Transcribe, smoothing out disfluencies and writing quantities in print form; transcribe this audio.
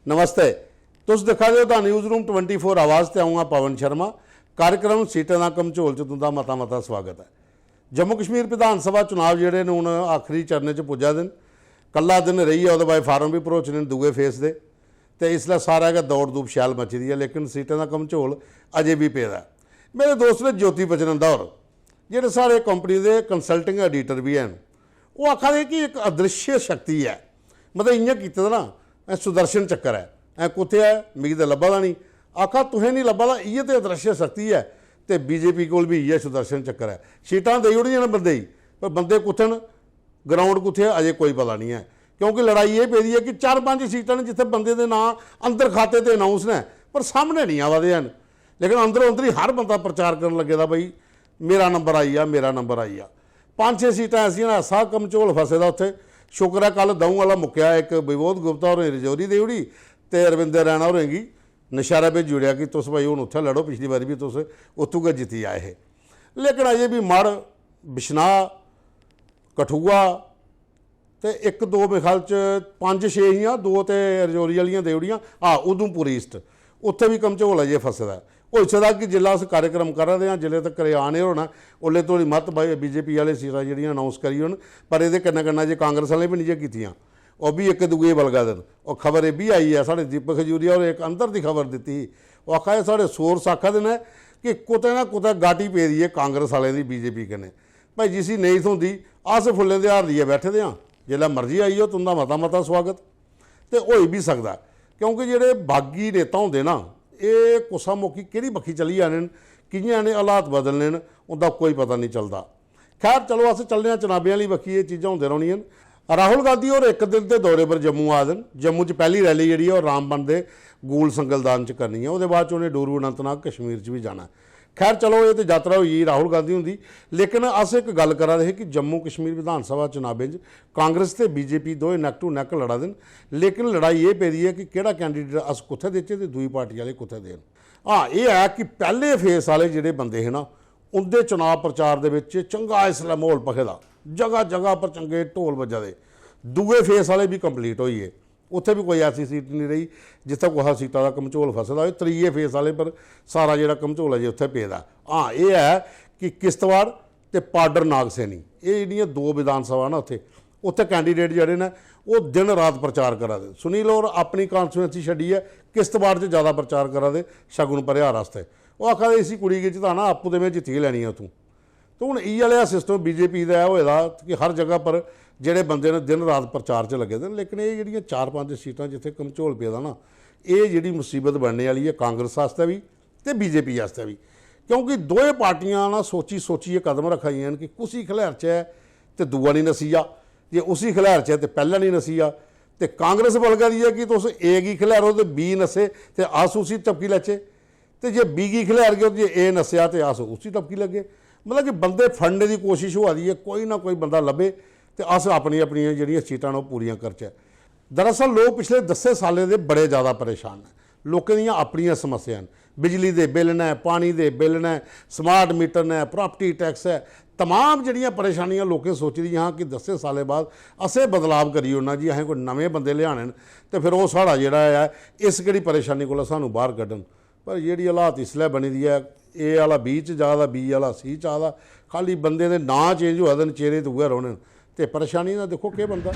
नमस्ते। तुस दिखा रहे हो द न्यूज़ रूम 24 आवाज़ ते आऊँगा पवन शर्मा। कार्यक्रम सीटें का कमझोल च तुंदा मता स्वागत है। जम्मू कश्मीर विधान सभा चुनाव जोड़े ने हूँ आखिरी चरण च पुज्जा दिन कल्ला दिन रही है। बाद फार्म भी भरोचने दूए फेस दे तो इसलिए सारा गै दौड़ दूप शैल मची दी है, लेकिन सीटें का कमझोल अजे भी पेदा। मेरे दोस्त ने ज्योति बचन दौर जोड़े सारे कंपनी के कंसल्टिंग एडिटर भी हैं, वो आखा दे कि एक अदृश्य शक्ति है। मतलब इं किए ना सुदर्शन चक्कर है, कुत्थे है मिगी तो लब्भा दा नहीं। आखा तुहें नहीं लब्भा दा, इये तो अदृश्य शक्ति है। तो बीजेपी कोल भी इये सुदर्शन चक्कर है। सीटां दे उड़ियां न बंदे ही, पर बंदे कुत्थे न, ग्राउंड कुत्थे है अजे कोई पता नहीं है। क्योंकि लड़ाई ये पेदी है कि 4-5 सीटां ने जिथे बंदे दे नां अंदर खाते ते अनाउंस ने, पर सामने नहीं आवदे हैं। लेकिन अंदरों अंदर ही हर बंदा प्रचार करन लगे दा बई मेरा नंबर आई आ, मेरा नंबर आई आ। 5-6 सीटां ऐसियां ऐसा कमझोल फसे दा उत्थे। शुक्र है कल दऊं वाला मुक्या, एक विबोध गुप्ता होरें रजौरी दे उड़ी ते अरविंदर रैना होरें गी नशारा भेजी उड़िया कि तुस भाई हुण उत्थे लड़ो, पिछली बारी भी तुस उत्थों गै जित्ती आए हे। लेकिन अजे भी मड़ बिश्नाह कठुआ तो 1-2 मेरे ख्याल च 5-6 ही 2 तो रजौरी वालियां दे उड़ियां। हाँ उधमपुर ईस्ट उत्थे भी कमझोल अजे फसे दा। हो सकदा कि जिल्लै अस कार्यक्रम करा दे हां, जिल्लै तक आने होना उल्ले थोड़ी मत बीजेपी वाले सीटां जिहड़ियां अनाउंस करी होन, पर इहदे कन्नै कन्नै जे कांग्रेस वाले भी नहीं जे कीतियां, वह भी एक दूए बलगा देन। और खबर यह भी आई है, साढ़े दीपक खजूरिया और एक अंदर की खबर दी ही, वह आखा साढ़े सोर्स आखा दे कि कुतै ना कुतै गाटी पेदी है कांग्रेस वाले की बीजेपी कन्नै। भाई जिसी नहीं थोंदी अस फुल्लें दे हार लिए बैठे दे हां, जिल्लै मर्जी आई हो तुंदा मता स्वागत। तो हो भी सकदा क्योंकि जेह्ड़े बागी नेता होंदे ना, ये कुसा मौकी किहड़ी बक्खी चली जाने कि'यां इ'नें हालात बदलने न उंदा कोई पता नहीं चलता। खैर चलो अस चलने चनाबे वाली बक्खी, ये चीज़ां होंदे रौह्नियां। राहुल गांधी होर एक दिन के दौरे पर जम्मू आ देन। जम्मू च पहली रैली जी है रामबन के गूल संगलदान च करनी है, उसदे बाद उन्हें डोरू अनंतनाग कश्मीर च भी जाना है। खैर चलो ये तो यात्रा हुई राहुल गांधी होंगी, लेकिन अस एक गल करा दे कि जम्मू कश्मीर विधान सभा चुनावें कांग्रेस ते बीजेपी दोए नैक टू नैक लड़ा देन। लेकिन लड़ाई ये पेदी है कि केड़ा कैंडीडेट अस कुत्थे देचे ते दूई पार्टी वाले कुत्थे देन। हाँ ये है कि पहले फेस वाले जिहड़े बंदे है ना, उनके चुनाव प्रचार दे विच चंगा इसलै माहौल भखेदा, जगह जगह पर चंगे ढोल बजा दे। दूए फेस वाले भी कंप्लीट होई है, उत्थे भी कोई ऐसी सीट नहीं रही जिथे कुछ सीटा का कमझोल फसदा हो। त्रीए फेस वाले पर सारा जो कमझोल है जी उत्थे पेदा। हाँ ये है कि किश्तवाड़ ते पाडर नागसैनी ये जिहड़ियां 2 विधान सभा ना उत्थे कैंडीडेट जिहड़े ने वो दिन रात प्रचार करा दे। सुनील और अपनी कॉन्स्टिट्यूएंसी छड्डी है, किश्तवाड़ च ज़्यादा प्रचार करा दे शगुन परिहार वास्ते। वो आखा इसी कुड़ी गी जिताना आपू तो मैं जित्ती लैनी है तूं। तो हुण ई वाला सिस्टम बीजेपी का होए दा कि हर जगह पर ਜਿਹੜੇ ਬੰਦੇ ਨੇ दिन रात प्रचार च लगे दे। लेकिन ये ਜਿਹੜੀਆਂ 4-5 सीटां जिथे कमझोल पेदा ना, ये ਜਿਹੜੀ मुसीबत बनने वाली है कांग्रेस वास्ते भी तो बीजेपी वास्ते भी। क्योंकि दोए पार्टियां ना सोची कदम रखाइयां कि कुसी खलैर च है तो दूआ नहीं नसीया, जे उसी खलैर च है तो पहला नहीं नसीया। तो कांग्रेस बलगा दी है कि तुस ए गी खलैरो तो बी नसे तो अस उसी टपकी लैचे, तो जे बी गी खलैर गए जे ए नसया तो अस उसी टपकी लगे। मतलब कि बंदे फड़ने की कोशिश हो दी है, कोई ना कोई बंदा लभे तो अस अपनी जिहड़ियां सीटां वो पूरियां करचै। दरअसल लोग पिछले 10 सालें दे बड़े ज़्यादा परेशान हैं। लोकें दियां अपनियां समस्या न, बिजली दे बिल ने, पानी दे बिल ने, स्मार्ट मीटर ने, प्रॉपर्टी टैक्स है, तमाम जिहड़ियां परेशानियां लोकें सोची दियां हाँ कि 10 सालें बाद असें बदलाव करी ओड़ना जी, असें कोई नमें बंदे लियाने न तो फिर वो साढ़ा जिहड़ा है इस केड़ी परेशानी कोला सानूं बाहर कड्ढन। पर जिहड़ी हालात इसलै बनी दी है, ए वाला बी च जा दा, बी वाला सी च आ दा, खाली बंदे दे नां चेंज होआ दे न, चेहरे ते उ'ऐ रौह्ने न, ते परेशानी दा देखो केह् बनदा।